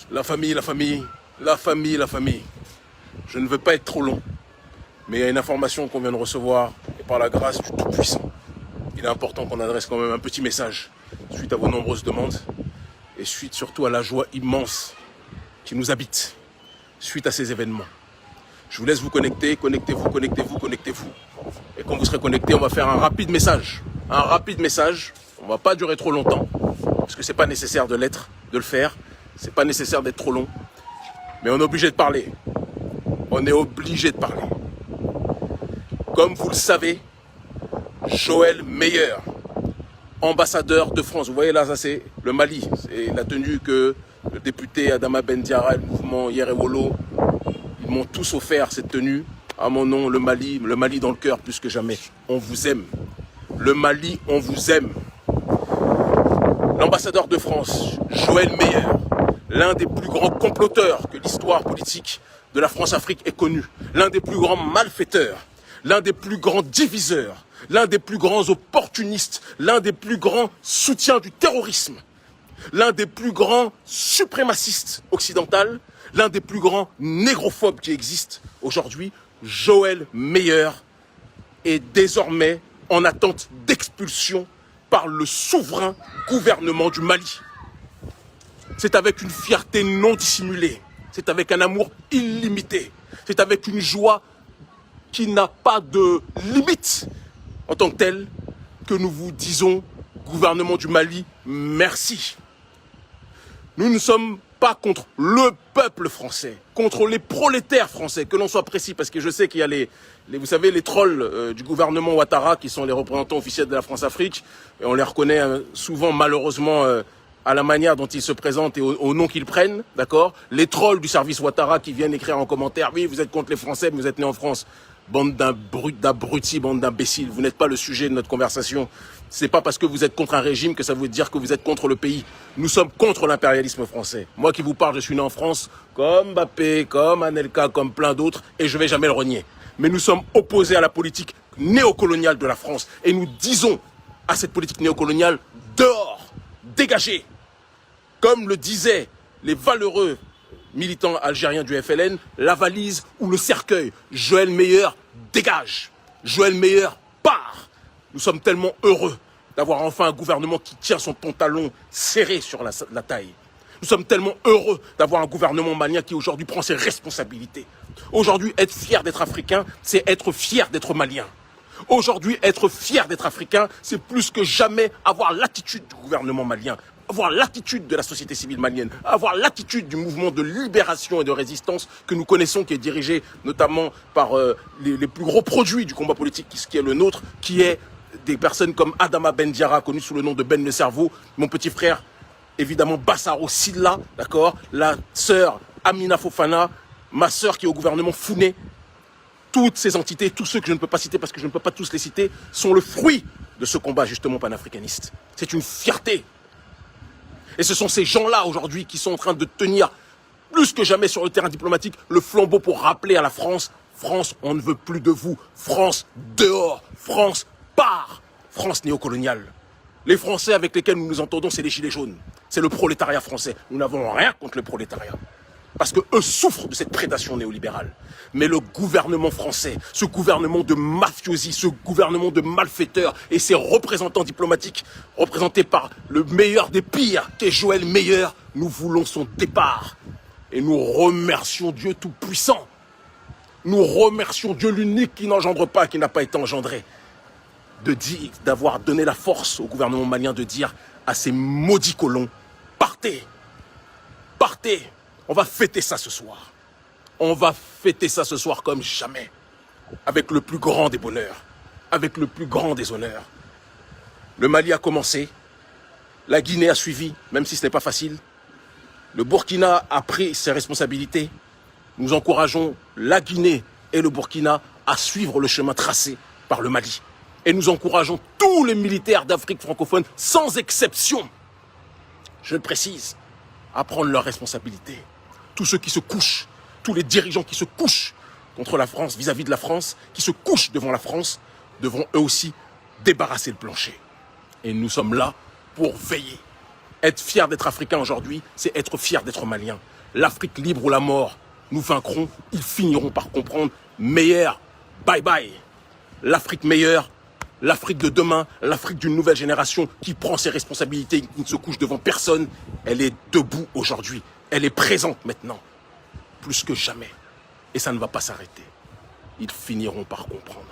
La famille, la famille, la famille, la famille. Je ne veux pas être trop long, mais il y a une information qu'on vient de recevoir, et par la grâce du Tout-Puissant, il est important qu'on adresse quand même un petit message suite à vos nombreuses demandes, et suite surtout à la joie immense qui nous habite, suite à ces événements. Je vous laisse vous connecter, connectez-vous, connectez-vous, connectez-vous. Et quand vous serez connectés, on va faire un rapide message. Un rapide message, on ne va pas durer trop longtemps, parce que c'est pas nécessaire de l'être, de le faire. C'est pas nécessaire d'être trop long. Mais on est obligé de parler. On est obligé de parler. Comme vous le savez, Joël Meyer, ambassadeur de France. Vous voyez là, ça c'est le Mali. C'est la tenue que le député Adama Ben Diarra et le mouvement Yerewolo, ils m'ont tous offert cette tenue. À mon nom, le Mali dans le cœur plus que jamais. On vous aime. Le Mali, on vous aime. L'ambassadeur de France, Joël Meyer, l'un des plus grands comploteurs que l'histoire politique de la France-Afrique ait connu, l'un des plus grands malfaiteurs, l'un des plus grands diviseurs, l'un des plus grands opportunistes, l'un des plus grands soutiens du terrorisme, l'un des plus grands suprémacistes occidentaux, l'un des plus grands négrophobes qui existent aujourd'hui, Joël Meyer, est désormais en attente d'expulsion par le souverain gouvernement du Mali. C'est avec une fierté non dissimulée, c'est avec un amour illimité, c'est avec une joie qui n'a pas de limite en tant que telle que nous vous disons, gouvernement du Mali, merci. Nous ne sommes pas contre le peuple français, contre les prolétaires français, que l'on soit précis, parce que je sais qu'il y a vous savez, les trolls du gouvernement Ouattara qui sont les représentants officiels de la France-Afrique, et on les reconnaît souvent malheureusement à la manière dont ils se présentent et au nom qu'ils prennent, d'accord? Les trolls du service Ouattara qui viennent écrire en commentaire, oui, vous êtes contre les Français, mais vous êtes nés en France. Bande d'abrutis, bande d'imbéciles, vous n'êtes pas le sujet de notre conversation. C'est pas parce que vous êtes contre un régime que ça veut dire que vous êtes contre le pays. Nous sommes contre l'impérialisme français. Moi qui vous parle, je suis né en France, comme Mbappé, comme Anelka, comme plein d'autres, et je vais jamais le renier. Mais nous sommes opposés à la politique néocoloniale de la France. Et nous disons à cette politique néocoloniale, dehors, dégagez. Comme le disaient les valeureux militants algériens du FLN, la valise ou le cercueil. Joël Meyer dégage. Joël Meyer part. Nous sommes tellement heureux d'avoir enfin un gouvernement qui tient son pantalon serré sur la taille. Nous sommes tellement heureux d'avoir un gouvernement malien qui aujourd'hui prend ses responsabilités. Aujourd'hui, être fier d'être africain, c'est être fier d'être malien. Aujourd'hui, être fier d'être africain, c'est plus que jamais avoir l'attitude du gouvernement malien, avoir l'attitude de la société civile malienne, avoir l'attitude du mouvement de libération et de résistance que nous connaissons, qui est dirigé notamment par les plus gros produits du combat politique qui est le nôtre, qui est des personnes comme Adama Ben Diarra, connu sous le nom de Ben le Cerveau, mon petit frère, évidemment Bassaro Silla, d'accord, la sœur Amina Fofana, ma sœur qui est au gouvernement Founé. Toutes ces entités, tous ceux que je ne peux pas citer parce que je ne peux pas tous les citer, sont le fruit de ce combat justement panafricaniste. C'est une fierté. Et ce sont ces gens-là aujourd'hui qui sont en train de tenir plus que jamais sur le terrain diplomatique le flambeau pour rappeler à la France, France, on ne veut plus de vous. France, dehors. France, part. France néocoloniale. Les Français avec lesquels nous nous entendons, c'est les gilets jaunes. C'est le prolétariat français. Nous n'avons rien contre le prolétariat. Parce qu'eux souffrent de cette prédation néolibérale. Mais le gouvernement français, ce gouvernement de mafiosi, ce gouvernement de malfaiteurs et ses représentants diplomatiques, représentés par le meilleur des pires, qui est Joël Meyer, nous voulons son départ. Et nous remercions Dieu Tout-Puissant. Nous remercions Dieu l'unique qui n'engendre pas, qui n'a pas été engendré, d'avoir donné la force au gouvernement malien de dire à ces maudits colons, partez, partez. On va fêter ça ce soir. On va fêter ça ce soir comme jamais. Avec le plus grand des bonheurs. Avec le plus grand des honneurs. Le Mali a commencé. La Guinée a suivi, même si ce n'est pas facile. Le Burkina a pris ses responsabilités. Nous encourageons la Guinée et le Burkina à suivre le chemin tracé par le Mali. Et nous encourageons tous les militaires d'Afrique francophone, sans exception, je le précise, à prendre leurs responsabilités. Tous ceux qui se couchent, tous les dirigeants qui se couchent contre la France, vis-à-vis de la France, qui se couchent devant la France, devront eux aussi débarrasser le plancher. Et nous sommes là pour veiller. Être fier d'être africain aujourd'hui, c'est être fier d'être malien. L'Afrique libre ou la mort, nous vaincrons, ils finiront par comprendre. Meilleur, bye bye. L'Afrique meilleure, l'Afrique de demain, l'Afrique d'une nouvelle génération qui prend ses responsabilités, qui ne se couche devant personne, elle est debout aujourd'hui. Elle est présente maintenant, plus que jamais. Et ça ne va pas s'arrêter. Ils finiront par comprendre.